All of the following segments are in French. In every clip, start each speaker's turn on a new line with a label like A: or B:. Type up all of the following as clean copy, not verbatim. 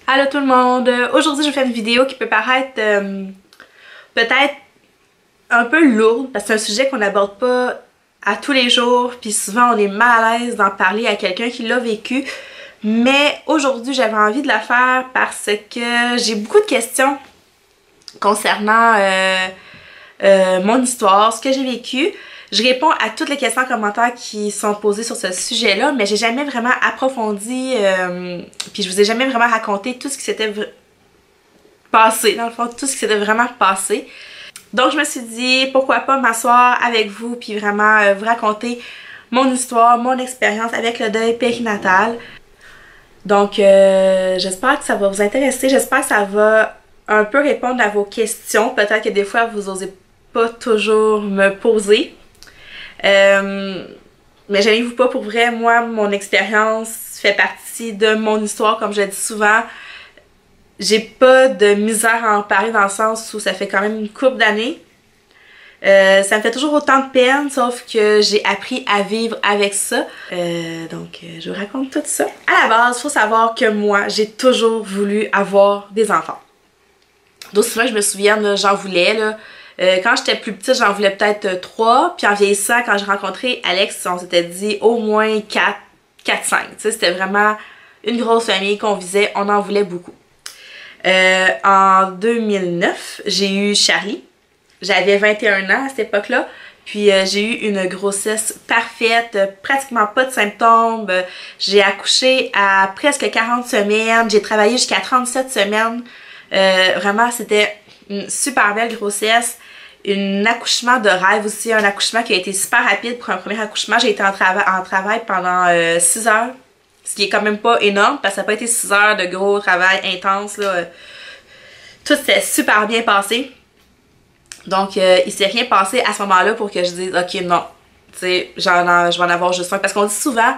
A: Allô tout le monde! Aujourd'hui je vais faire une vidéo qui peut paraître peut-être un peu lourde parce que c'est un sujet qu'on n'aborde pas à tous les jours puis souvent on est mal à l'aise d'en parler à quelqu'un qui l'a vécu, mais aujourd'hui j'avais envie de la faire parce que j'ai beaucoup de questions concernant mon histoire, ce que j'ai vécu. Je réponds à toutes les questions en commentaire qui sont posées sur ce sujet-là, mais j'ai jamais vraiment approfondi, puis je vous ai jamais vraiment raconté tout ce qui s'était passé, dans le fond, tout ce qui s'était vraiment passé. Donc je me suis dit, pourquoi pas m'asseoir avec vous, puis vraiment vous raconter mon histoire, mon expérience avec le deuil périnatal. Donc j'espère que ça va vous intéresser, j'espère que ça va un peu répondre à vos questions. Peut-être que des fois vous osez pas toujours me poser. Mais gênez-vous pas, pour vrai, moi, mon expérience fait partie de mon histoire, comme je le dis souvent. J'ai pas de misère à en parler dans le sens où ça fait quand même une couple d'années. Ça me fait toujours autant de peine, sauf que j'ai appris à vivre avec ça. Donc, je vous raconte tout ça. À la base, il faut savoir que moi, j'ai toujours voulu avoir des enfants. Donc, souvent, je me souviens, j'en voulais, là. Quand j'étais plus petite, j'en voulais peut-être 3. Puis en vieillissant, quand j'ai rencontré Alex, on s'était dit au moins 4, 5. Tu sais, c'était vraiment une grosse famille qu'on visait. On en voulait beaucoup. En 2009, j'ai eu Charlie. J'avais 21 ans à cette époque-là. Puis j'ai eu une grossesse parfaite, pratiquement pas de symptômes. J'ai accouché à presque 40 semaines. J'ai travaillé jusqu'à 37 semaines. Vraiment, c'était une super belle grossesse. Un accouchement de rêve aussi, un accouchement qui a été super rapide pour un premier accouchement. J'ai été en travail pendant 6 heures, ce qui est quand même pas énorme parce que ça n'a pas été 6 heures de gros travail intense, là. Tout s'est super bien passé. Donc il s'est rien passé à ce moment-là pour que je dise ok, non, tu sais, je vais en avoir juste un. Parce qu'on dit souvent,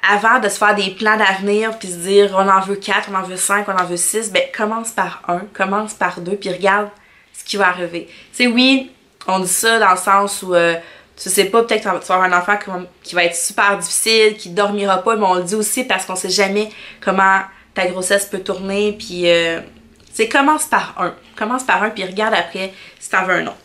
A: avant de se faire des plans d'avenir puis se dire on en veut 4, on en veut 5, on en veut 6, ben commence par 1, commence par 2 puis regarde ce qui va arriver. Tu sais, oui, on dit ça dans le sens où tu sais pas, peut-être que tu vas avoir un enfant qui va être super difficile, qui dormira pas, mais on le dit aussi parce qu'on sait jamais comment ta grossesse peut tourner, puis tu sais, commence par 1 puis regarde après si t'en veux un autre.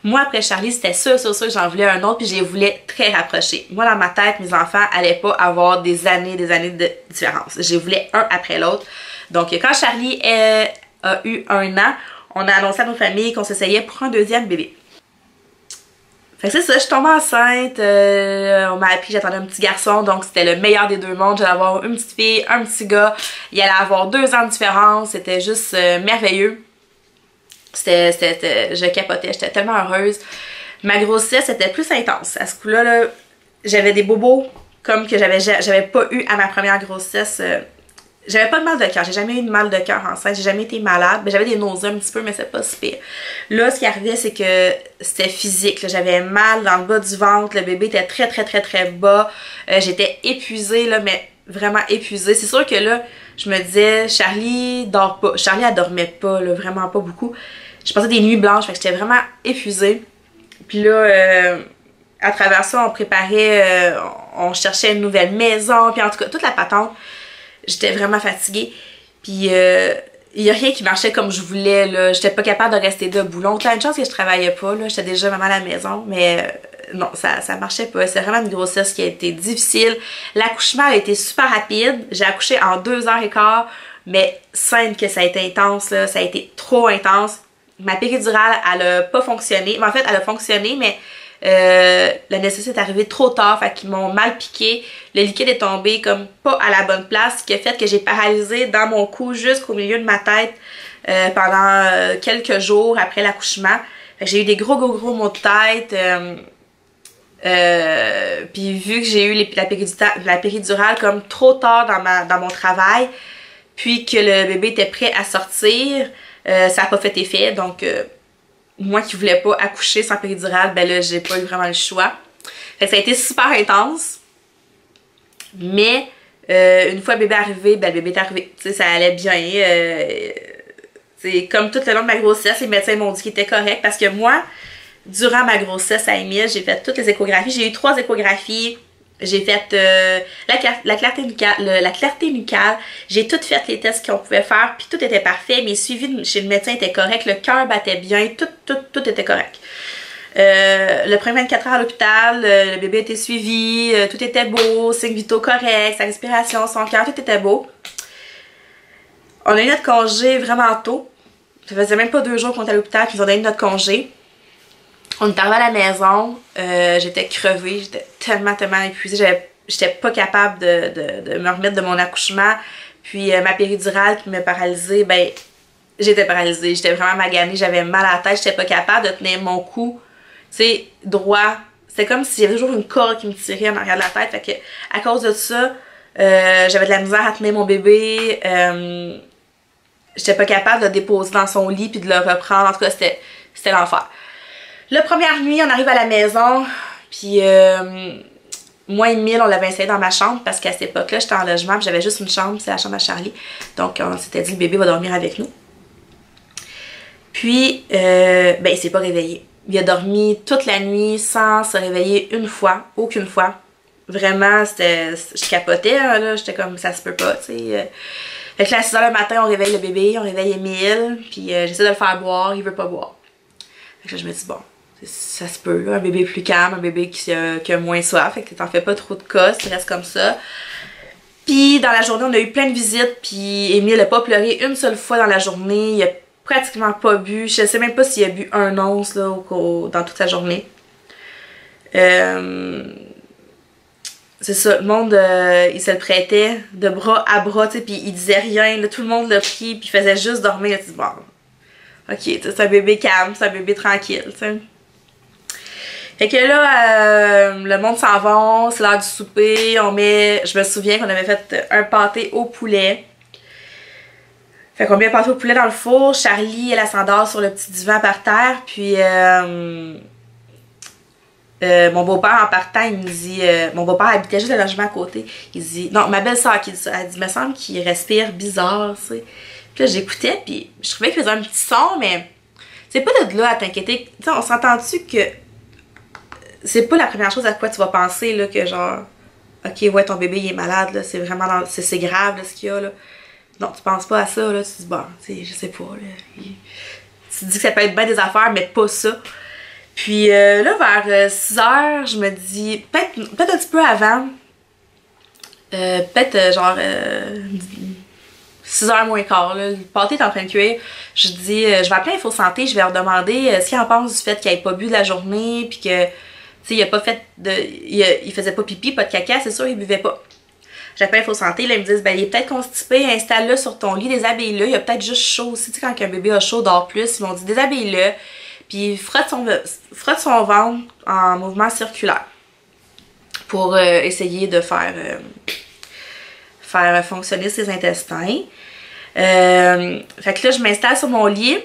A: Moi, après Charlie, c'était sûr que j'en voulais un autre, puis je les voulais très rapprochés. Moi, dans ma tête, mes enfants allaient pas avoir des années de différence. Je les voulais un après l'autre. Donc, quand Charlie a eu 1 an, on a annoncé à nos familles qu'on s'essayait pour un deuxième bébé. Fait que c'est ça, je suis tombée enceinte, on m'a appris que j'attendais un petit garçon, donc c'était le meilleur des deux mondes. J'allais avoir une petite fille, un petit gars, il allait avoir 2 ans de différence, c'était juste merveilleux. Je capotais, j'étais tellement heureuse. Ma grossesse était plus intense. À ce coup-là, j'avais des bobos comme que j'avais pas eu à ma première grossesse. J'avais pas de mal de cœur, j'ai jamais eu de mal de cœur enceinte, j'ai jamais été malade, mais j'avais des nausées un petit peu, mais c'est pas si pire. Là, ce qui arrivait, c'est que c'était physique, j'avais mal dans le bas du ventre, le bébé était très bas, j'étais épuisée, là, mais vraiment épuisée. C'est sûr que là, je me disais, Charlie dort pas. Charlie, elle dormait pas, là, vraiment pas beaucoup. Je passais des nuits blanches, fait que j'étais vraiment épuisée. Puis là, à travers ça, on préparait, on cherchait une nouvelle maison, puis en tout cas, toute la patente. J'étais vraiment fatiguée. Puis il y a rien qui marchait comme je voulais, là. J'étais pas capable de rester debout longtemps. Une chance que je travaillais pas, là. J'étais déjà maman à la maison, mais non, ça marchait pas. C'est vraiment une grossesse qui a été difficile. L'accouchement a été super rapide. J'ai accouché en 2h15, mais scène que ça a été intense, là. Ça a été trop intense. Ma péridurale, elle a pas fonctionné. En fait, elle a fonctionné, mais la naissance est arrivée trop tard, fait qu'ils m'ont mal piqué. Le liquide est tombé comme pas à la bonne place, ce qui a fait que j'ai paralysé dans mon cou jusqu'au milieu de ma tête pendant quelques jours après l'accouchement. J'ai eu des gros maux de tête. Puis vu que j'ai eu la péridurale comme trop tard dans mon travail, puis que le bébé était prêt à sortir, ça n'a pas fait effet. Donc moi qui voulais pas accoucher sans péridurale, ben là j'ai pas eu vraiment le choix. Fait que ça a été super intense. Mais une fois le bébé arrivé, ben le bébé est arrivé. Tu sais, ça allait bien. Comme tout le long de ma grossesse, les médecins m'ont dit qu'il était correct parce que moi, durant ma grossesse à Émile, j'ai fait toutes les échographies. J'ai eu 3 échographies J'ai fait la clarté nucale. J'ai tout fait les tests qu'on pouvait faire, puis tout était parfait. Mes suivis chez le médecin étaient corrects, le cœur battait bien, tout était correct. Le premier 24 heures à l'hôpital, le bébé était suivi, tout était beau, signes vitaux corrects, sa respiration, son cœur, tout était beau. On a eu notre congé vraiment tôt. Ça faisait même pas 2 jours qu'on était à l'hôpital, puis ils ont donné notre congé. On est arrivé à la maison, j'étais crevée, j'étais tellement épuisée, j'étais pas capable de me remettre de mon accouchement. Puis ma péridurale qui me paralysait, ben j'étais paralysée, j'étais vraiment maganée, j'avais mal à la tête, j'étais pas capable de tenir mon cou, tu sais, droit. C'était comme s'il y avait toujours une corde qui me tirait en arrière de la tête, fait que à cause de ça, j'avais de la misère à tenir mon bébé, j'étais pas capable de le déposer dans son lit puis de le reprendre, en tout cas c'était l'enfer. La première nuit, on arrive à la maison, puis moi et Emile, on l'avait installé dans ma chambre parce qu'à cette époque-là, j'étais en logement, puis j'avais juste une chambre, c'est la chambre à Charlie. Donc on s'était dit, le bébé va dormir avec nous. Puis, ben il s'est pas réveillé. Il a dormi toute la nuit sans se réveiller une fois, aucune fois. Vraiment, je capotais, là, j'étais comme, ça se peut pas, tu sais. Fait que là, à 6h le matin, on réveille le bébé, on réveille Emile, puis j'essaie de le faire boire, il veut pas boire. Fait que là, je me dis, bon, ça se peut, là, un bébé plus calme, un bébé qui a moins soif, fait que t'en fais pas trop de cas, tu restes comme ça. Puis dans la journée, on a eu plein de visites, puis Emile a pas pleuré une seule fois dans la journée, il a pratiquement pas bu, je sais même pas s'il a bu 1 once là, dans toute sa journée. C'est ça, le monde, il se le prêtait de bras à bras, tu sais, puis il disait rien, là, tout le monde l'a pris, puis il faisait juste dormir, là, tu dis, bon, ok, c'est un bébé calme, c'est un bébé tranquille, tu sais. Fait que là, le monde s'en va, c'est l'heure du souper, je me souviens qu'on avait fait un pâté au poulet. Fait qu'on met un pâté au poulet dans le four, Charlie, elle s'endort sur le petit divan par terre, puis mon beau-père en partant, il me dit, mon beau-père habitait juste le logement à côté, il dit, non, ma belle-sœur qui dit ça, elle dit, me semble qu'il respire bizarre, tu sais. Puis là, j'écoutais, puis je trouvais qu'il faisait un petit son, mais c'est pas de là à t'inquiéter. Tu sais, on s'entend-tu que c'est pas la première chose à quoi tu vas penser, là, que genre, ok, ouais, ton bébé, il est malade, là, c'est vraiment, c'est grave, là, ce qu'il y a, là. Non, tu penses pas à ça, là, tu te dis, bon, tu sais, je sais pas, là. Tu te dis que ça peut être bien des affaires, mais pas ça. Puis là, vers 6h, je me dis, peut-être un petit peu avant, peut-être genre 6h moins quart, là, le pâté est en train de cuire. Je dis, je vais appeler Info Santé, je vais leur demander ce qu'ils en pensent du fait qu'il n'ait pas bu de la journée, puis que, tu sais, il a pas fait de. Il faisait pas pipi, pas de caca, c'est sûr, il buvait pas. J'appelle Info Santé, là, ils me disent, ben, il est peut-être constipé, installe-le sur ton lit, déshabille-le, il a peut-être juste chaud aussi, tu sais, quand un bébé a chaud, dort plus, ils m'ont dit, déshabille-le, puis frotte son ventre en mouvement circulaire pour essayer de faire fonctionner ses intestins. Fait que là, je m'installe sur mon lit.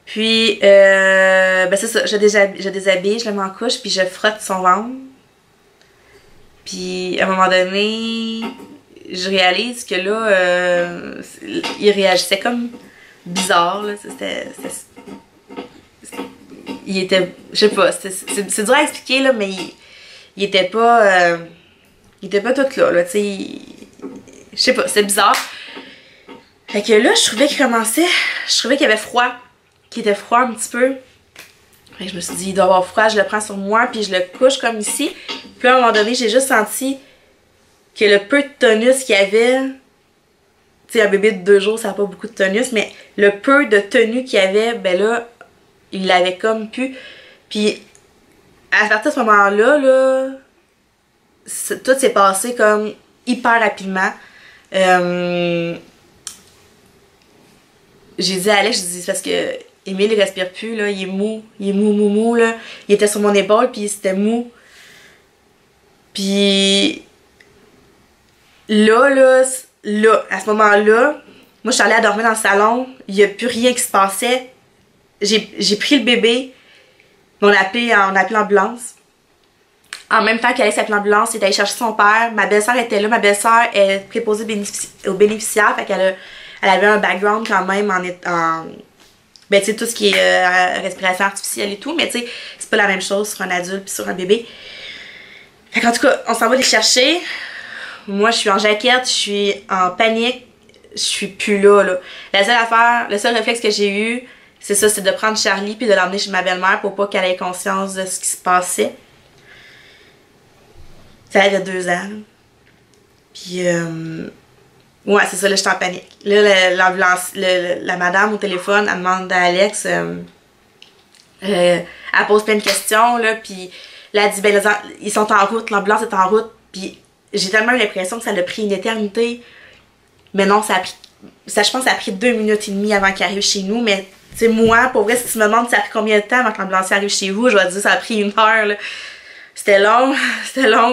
A: Puis, ben c'est ça, je déshabille, je le mets en couche, puis je frotte son ventre. Puis, à un moment donné, je réalise que là, il réagissait comme bizarre, là. Il était, je sais pas, c'est dur à expliquer, là, mais il était pas tout là, tu sais. Je sais pas, c'est bizarre. Fait que là, je trouvais qu'il y avait froid, qu'il était froid un petit peu. Fait que je me suis dit, il doit avoir froid, je le prends sur moi, puis je le couche comme ici. Puis là, à un moment donné, j'ai juste senti que le peu de tonus qu'il y avait, tu sais, un bébé de 2 jours, ça n'a pas beaucoup de tonus, mais le peu de tenue qu'il y avait, ben là, il l'avait comme pu. Puis, à partir de ce moment-là, là, tout s'est passé comme hyper rapidement. J'ai dit à Alex, je dis parce que Emile il respire plus, là, il est mou, là. Il était sur mon épaule, puis c'était mou. Puis là, à ce moment-là, moi je suis allée à dormir dans le salon, il n'y a plus rien qui se passait. J'ai pris le bébé, on a appelé l'ambulance. En même temps qu'Alex appelait l'ambulance, il est allé chercher son père. Ma belle-sœur était là, ma belle-sœur est préposée aux bénéficiaires, fait qu'elle avait un background quand même ben tu sais, tout ce qui est respiration artificielle et tout, mais tu sais, c'est pas la même chose sur un adulte puis sur un bébé. Fait qu'en tout cas, on s'en va les chercher. Moi, je suis en jaquette, je suis en panique, je suis plus là, là. La seule affaire, le seul réflexe que j'ai eu, c'est ça, c'est de prendre Charlie puis de l'emmener chez ma belle-mère pour pas qu'elle ait conscience de ce qui se passait. Ça avait 2 ans. Puis, ouais, c'est ça, là, j'étais en panique. Là, l'ambulance, la madame au téléphone, elle demande à Alex, elle pose plein de questions, là, puis là, elle dit, ben, ils sont en route, l'ambulance est en route, puis j'ai tellement eu l'impression que ça a pris une éternité. Mais non, ça, je pense que ça a pris 2 minutes et demie avant qu'il arrive chez nous, mais, tu sais, moi, pour vrai, si tu me demandes ça a pris combien de temps avant que l'ambulance arrive chez vous, je vais te dire, ça a pris 1 heure, là. C'était long,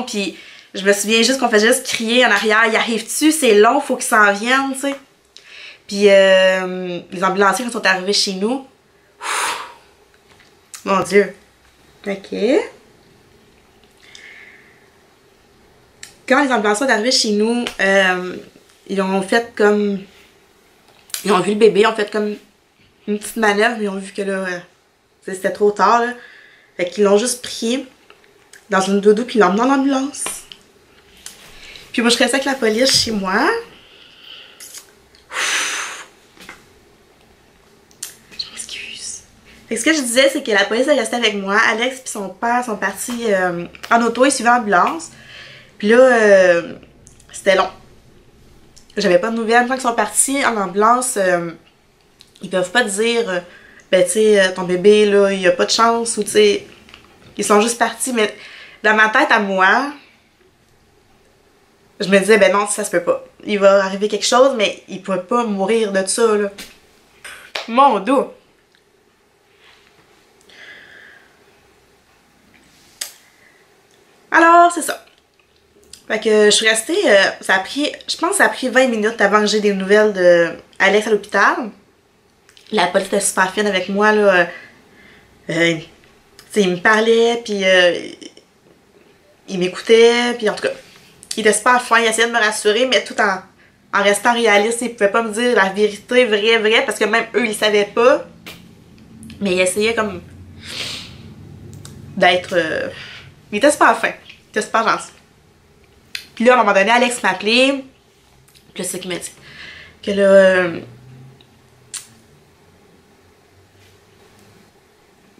A: puis je me souviens juste qu'on faisait juste crier en arrière, y arrive-tu, c'est long, faut qu'ils s'en viennent, tu sais. Puis les ambulanciers, quand ils sont arrivés chez nous, mon Dieu. Ok. Quand les ambulanciers sont arrivés chez nous, ils ont fait comme... Ils ont vu le bébé, ils ont fait comme une petite manœuvre, mais ils ont vu que là, c'était trop tard, là. Fait qu'ils l'ont juste pris dans une doudou, puis ils l'ont emmené dans l'ambulance. Puis moi, je restais avec la police chez moi. Je m'excuse. Fait que ce que je disais, c'est que la police est restée avec moi. Alex et son père sont partis en auto, ils suivaient l'ambulance. Puis là, c'était long. J'avais pas de nouvelles. Quand ils sont partis en ambulance, ils peuvent pas te dire, ben tu sais, ton bébé, là, il a pas de chance, ou tu sais, ils sont juste partis. Mais dans ma tête à moi, je me disais, ben non, ça se peut pas. Il va arriver quelque chose, mais il peut pas mourir de ça, là. Mon dos! Alors, c'est ça. Fait que je suis restée, ça a pris, je pense que ça a pris 20 minutes avant que j'ai des nouvelles de Alex à l'hôpital. La police était super fine avec moi, là. Il me parlait, puis il m'écoutait, puis en tout cas, il était super fin, il essayait de me rassurer, mais tout en restant réaliste, il pouvait pas me dire la vérité vraie, parce que même eux, ils savaient pas. Mais il essayait comme d'être... il était super fin, il était super gentil. Puis là, à un moment donné, Alex m'a appelé, puis là, c'est ce qu'il m'a dit. Que là...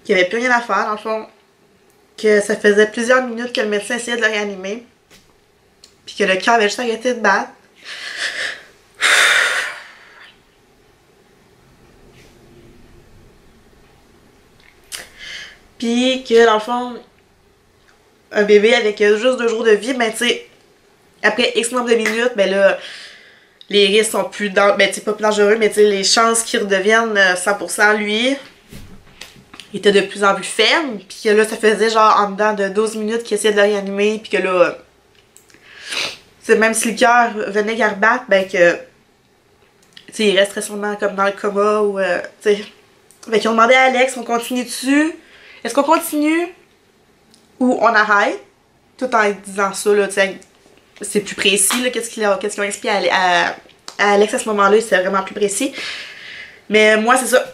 A: qu'il n'y avait plus rien à faire, dans le fond. Que ça faisait plusieurs minutes que le médecin essayait de le réanimer. Puis que le cœur avait juste arrêté de battre. Puis que, dans le fond, un bébé avec juste 2 jours de vie, ben tu sais, après X nombre de minutes, ben là, les risques sont plus dangereux, ben tu sais, pas plus dangereux, mais tu sais, les chances qu'il redevienne 100% lui, était de plus en plus faible, puis que là, ça faisait genre en dedans de 12 minutes qu'il essayait de le réanimer, puis que là, même si le cœur venait à rebattre, ben que, tu sais, il resterait sûrement comme dans le coma, ou, tu sais. Fait qu'ils ont demandé à Alex, on continue dessus? Est-ce qu'on continue? Ou on arrête? Tout en disant ça, là, tu sais, c'est plus précis, là, qu'est-ce qu'ils ont expliqué à Alex à ce moment-là, c'est vraiment plus précis. Mais moi, c'est ça.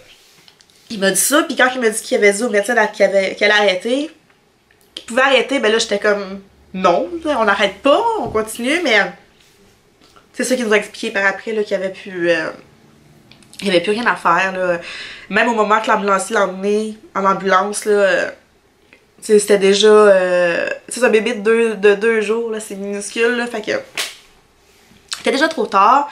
A: Il m'a dit ça, puis quand il m'a dit qu'il avait dit au médecin qu'il allait arrêter, qu'il pouvait arrêter, ben là, j'étais comme, non, on n'arrête pas, on continue, mais c'est ça qu'il nous a expliqué par après, là, qu'il n'y avait plus... il n'y avait plus rien à faire, là. Même au moment que l'ambulancier l'a emmené en ambulance, là, c'était déjà... c'est un bébé de 2 jours, là, c'est minuscule, là, fait que... C'était déjà trop tard.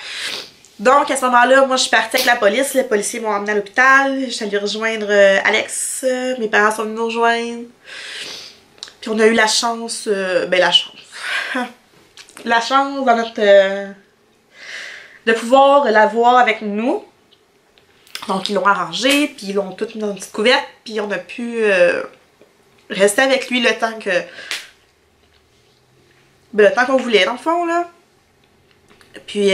A: Donc, à ce moment-là, moi, je suis partie avec la police. Les policiers m'ont emmenée à l'hôpital. Je suis allée rejoindre Alex. Mes parents sont venus nous rejoindre. Puis on a eu la chance... la chance. La chance dans notre... de pouvoir la voir avec nous. Donc, ils l'ont arrangé, puis ils l'ont tout mis dans une petite couverte, puis on a pu rester avec lui le temps que... Ben, le temps qu'on voulait, dans le fond, là. Puis,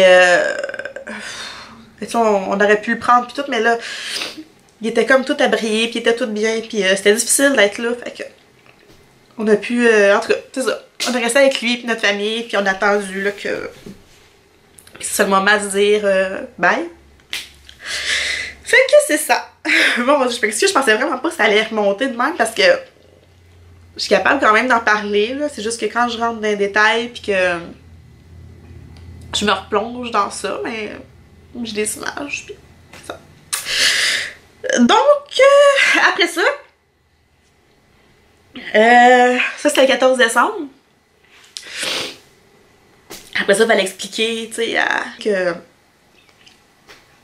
A: on aurait pu le prendre, puis tout, mais là, il était comme tout abrié, puis il était tout bien, puis c'était difficile d'être là, fait que... On a pu... en tout cas, c'est ça. On est resté avec lui, puis notre famille, puis on a attendu, là, que... Puis c'est le moment de dire bye. Fait que c'est ça. Bon, je m'excuse, je pensais vraiment pas que ça allait remonter de même parce que je suis capable quand même d'en parler, là. C'est juste que quand je rentre dans les détails puis que je me replonge dans ça, mais j'ai des images, puis c'est ça. Donc, après ça, ça c'était le 14 décembre. Après ça, il fallait expliquer, tu sais,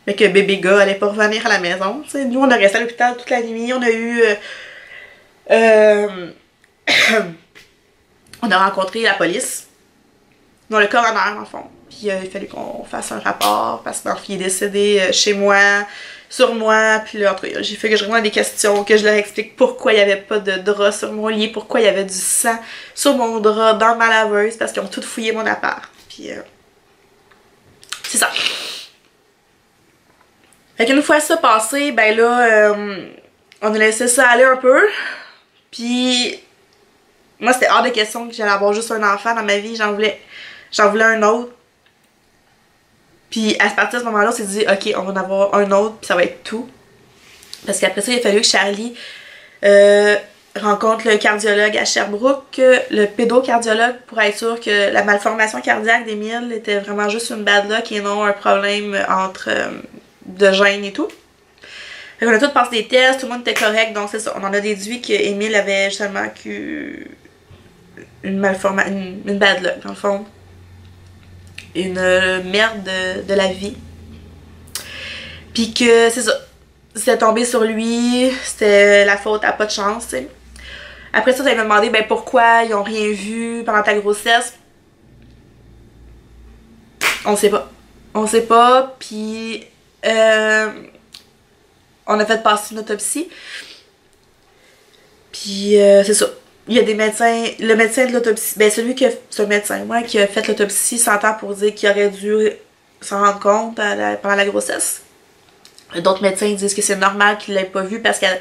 A: que bébé gars allait pas revenir à la maison. T'sais. Nous, on a resté à l'hôpital toute la nuit. On a eu... on a rencontré la police. Non, le coroner, en fond. Puis il fallait qu'on fasse un rapport parce qu'il est décédé chez moi, sur moi. Puis là, j'ai fait que je réponds à des questions, que je leur explique pourquoi il n'y avait pas de drap sur mon lit, pourquoi il y avait du sang sur mon drap dans ma laveuse, parce qu'ils ont tout fouillé mon appart. Puis c'est ça. Fait qu'une fois ça passé, ben là, on a laissé ça aller un peu. Puis moi, c'était hors de question que j'allais avoir juste un enfant dans ma vie. J'en voulais un autre. Puis à partir de ce moment-là, on s'est dit, ok, on va en avoir un autre, puis ça va être tout. Parce qu'après ça, il a fallu que Charlie rencontre le cardiologue à Sherbrooke, le pédocardiologue, pour être sûr que la malformation cardiaque d'Émile était vraiment juste une bad luck et non un problème de gènes et tout. Fait qu'on a tous passé des tests, tout le monde était correct, donc c'est ça. On en a déduit qu'Émile avait justement une malformation, une bad luck, dans le fond. Une merde de la vie. Puis que c'est ça. C'était tombé sur lui, c'était la faute à pas de chance, tu sais. Après ça, tu m'as demandé ben, pourquoi ils ont rien vu pendant ta grossesse. On sait pas. On sait pas, puis on a fait passer une autopsie. Puis c'est ça. Il y a des médecins, le médecin de l'autopsie, ben celui qui a, c'est un médecin, moi, qui a fait l'autopsie s'entend pour dire qu'il aurait dû s'en rendre compte pendant la grossesse. D'autres médecins disent que c'est normal qu'il l'ait pas vu parce qu'à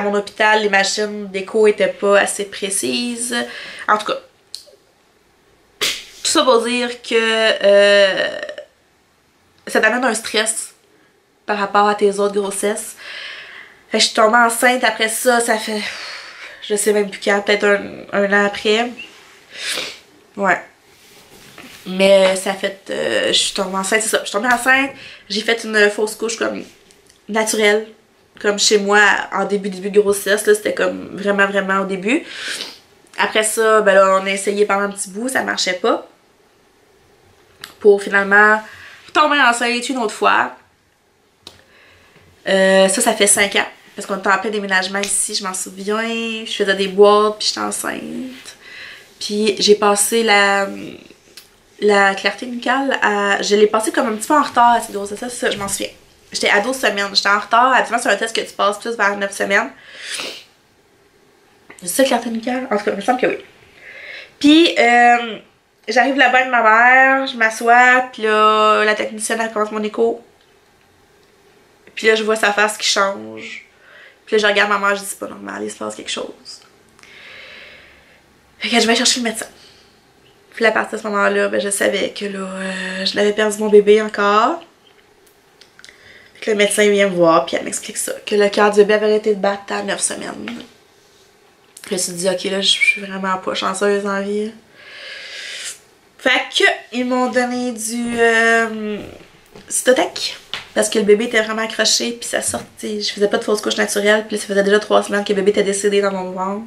A: mon hôpital, les machines d'écho étaient pas assez précises. En tout cas, tout ça pour dire que ça t'amène un stress par rapport à tes autres grossesses. Fait que je suis tombée enceinte après ça, ça fait... Je sais même plus quand, peut-être un an après. Ouais. Mais ça fait... je suis tombée enceinte, c'est ça. Je suis tombée enceinte, j'ai fait une fausse couche comme naturelle. Comme chez moi, en début de grossesse. Là, c'était comme vraiment au début. Après ça, ben là, on a essayé pendant un petit bout, ça marchait pas. Pour finalement tomber enceinte une autre fois. Ça fait 5 ans. Parce qu'on était en plein déménagement ici, je m'en souviens. Je faisais des boîtes, puis j'étais enceinte. Puis j'ai passé la clarté nucale à... Je l'ai passé comme un petit peu en retard à cette grossesse, ça, je m'en souviens. J'étais à 12 semaines. J'étais en retard. Habituellement, c'est un test que tu passes plus vers 9 semaines. C'est ça, clarté nucale? En tout cas, il me semble que oui. Puis, j'arrive là-bas avec ma mère, je m'assois, puis là, la technicienne, elle commence mon écho. Puis là, je vois sa face qui change. Puis là, je regarde ma mère, je dis c'est pas normal, il se passe quelque chose. Fait que je vais chercher le médecin. Puis là, à partir de ce moment-là, ben, je savais que là, je l'avais perdu mon bébé encore. Fait que le médecin vient me voir, puis elle m'explique ça. Que le cœur du bébé avait arrêté de battre à 9 semaines. Puis là, je me suis dit, ok, là, je suis vraiment pas chanceuse en vie. Fait que, ils m'ont donné du Cytotec. Parce que le bébé était vraiment accroché, puis ça sortait. Je faisais pas de fausse couche naturelle, puis là, ça faisait déjà 3 semaines que le bébé était décédé dans mon ventre.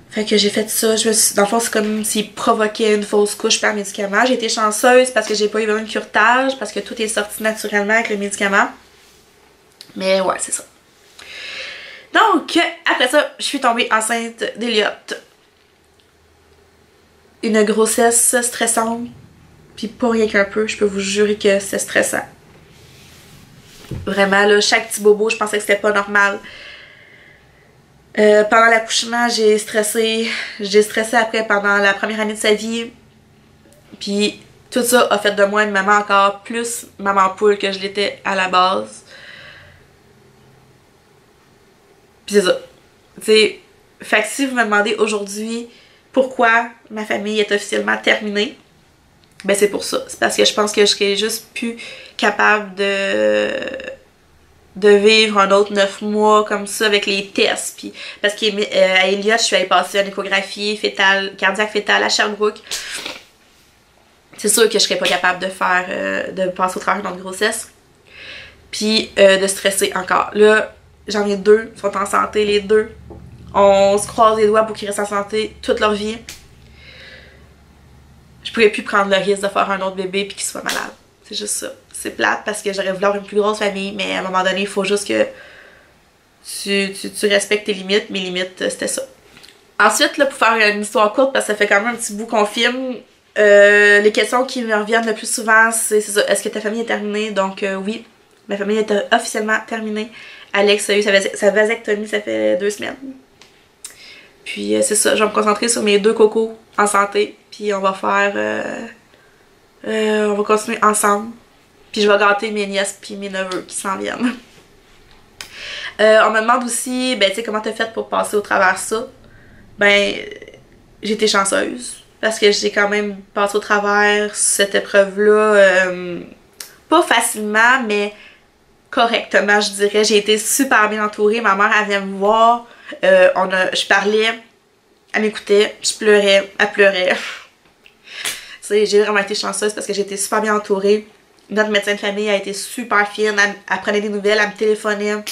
A: Fait que j'ai fait ça. Dans le fond, c'est comme s'il provoquait une fausse couche par médicament. J'ai été chanceuse parce que j'ai pas eu besoin de curetage, parce que tout est sorti naturellement avec le médicament. Mais ouais, c'est ça. Donc, après ça, je suis tombée enceinte d'Eliott. Une grossesse stressante, puis pas rien qu'un peu. Je peux vous jurer que c'est stressant. Vraiment, là, chaque petit bobo, je pensais que c'était pas normal. Pendant l'accouchement, j'ai stressé. J'ai stressé après pendant la première année de sa vie. Puis tout ça a fait de moi une maman encore plus maman poule que je l'étais à la base. Puis c'est ça. Tu sais, fait que si vous me demandez aujourd'hui pourquoi ma famille est officiellement terminée, ben c'est pour ça. C'est parce que je pense que je serais juste plus capable de de vivre un autre 9 mois comme ça avec les tests. Puis, parce qu'à Elliott, je suis allée passer une échographie cardiaque fétale à Sherbrooke. C'est sûr que je serais pas capable de faire, de passer au travers d'une grossesse. Puis de stresser encore. Là, j'en ai 2, ils sont en santé les 2. On se croise les doigts pour qu'ils restent en santé toute leur vie. Je pourrais plus prendre le risque de faire un autre bébé puis qu'il soit malade. C'est juste ça. C'est plate parce que j'aurais voulu avoir une plus grosse famille, mais à un moment donné, il faut juste que tu respectes tes limites. Mes limites, c'était ça. Ensuite, là, pour faire une histoire courte, parce que ça fait quand même un petit bout qu'on filme, les questions qui me reviennent le plus souvent, c'est ça. Est-ce que ta famille est terminée? Donc oui, ma famille est officiellement terminée. Alex a eu sa vasectomie, ça fait 2 semaines. Puis c'est ça, je vais me concentrer sur mes 2 cocos en santé. Puis on va faire... on va continuer ensemble. Puis je vais gâter mes nièces puis mes neveux qui s'en viennent. On me demande aussi, ben tu sais, comment t'as fait pour passer au travers ça? Ben, j'ai été chanceuse. Parce que j'ai quand même passé au travers cette épreuve-là. Pas facilement, mais correctement, je dirais. J'ai été super bien entourée. Ma mère, elle vient me voir. Je parlais. Elle m'écoutait. Je pleurais. Elle pleurait. J'ai vraiment été chanceuse parce que j'ai été super bien entourée. Notre médecin de famille a été super fine. Elle prenait des nouvelles. Elle me téléphonait.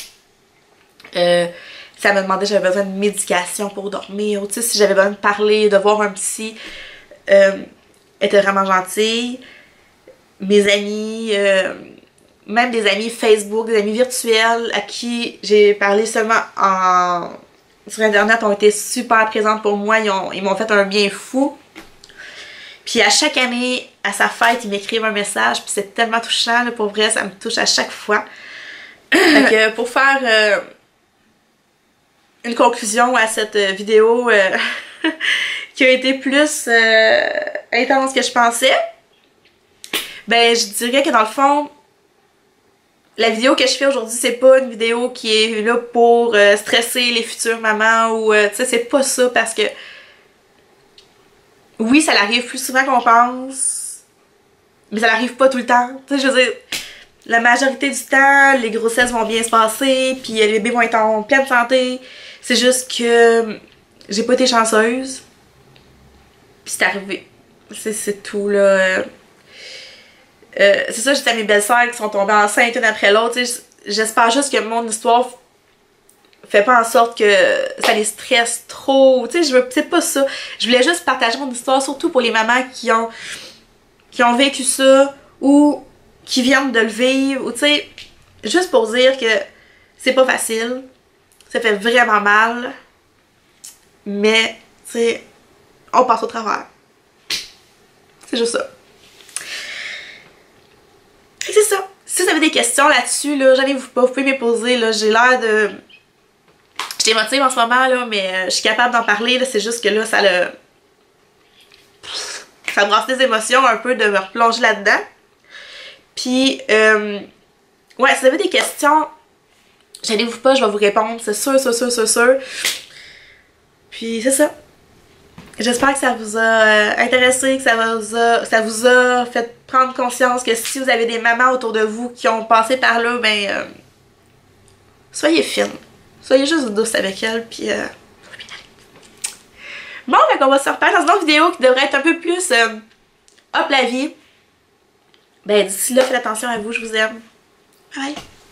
A: Ça me demandait si j'avais besoin de médication pour dormir. Ou si j'avais besoin de parler, de voir un psy. Elle était vraiment gentille. Mes amis... même des amis Facebook, des amis virtuels à qui j'ai parlé seulement sur internet ont été super présentes pour moi. Ils m'ont fait un bien fou. Puis à chaque année, à sa fête, ils m'écrivent un message. Puis c'est tellement touchant, là, pour vrai, ça me touche à chaque fois. Fait que pour faire une conclusion à cette vidéo qui a été plus intense que je pensais, ben je dirais que dans le fond, la vidéo que je fais aujourd'hui, c'est pas une vidéo qui est là pour stresser les futures mamans ou tu sais, c'est pas ça parce que oui, ça l'arrive plus souvent qu'on pense, mais ça l'arrive pas tout le temps. Tu sais, je veux dire, la majorité du temps, les grossesses vont bien se passer, puis les bébés vont être en pleine santé. C'est juste que j'ai pas été chanceuse, puis c'est arrivé. C'est tout, là. C'est ça, j'étais à mes belles-sœurs qui sont tombées enceintes une après l'autre. J'espère juste que mon histoire fait pas en sorte que ça les stresse trop. Tu sais, c'est pas ça. Je voulais juste partager mon histoire, surtout pour les mamans qui ont vécu ça ou qui viennent de le vivre. Ou tu sais, juste pour dire que c'est pas facile. Ça fait vraiment mal. Mais, tu sais, on passe au travers. C'est juste ça. Et c'est ça. Si vous avez des questions là-dessus, là, gênez-vous pas, vous pouvez me les poser. J'ai l'air de... Je suis émotive en ce moment, là, mais je suis capable d'en parler. C'est juste que là, ça brasse des émotions un peu de me replonger là-dedans. Puis, ouais, si vous avez des questions, gênez-vous pas, je vais vous répondre. C'est sûr. Puis, c'est ça. J'espère que ça vous a intéressé, que ça vous a fait prendre conscience que si vous avez des mamans autour de vous qui ont passé par là, ben soyez fine. Soyez juste douce avec elles, puis ça va bien aller. Bon, ben on va se reparler dans une autre vidéo qui devrait être un peu plus hop la vie. Ben d'ici là, faites attention à vous, je vous aime. Bye!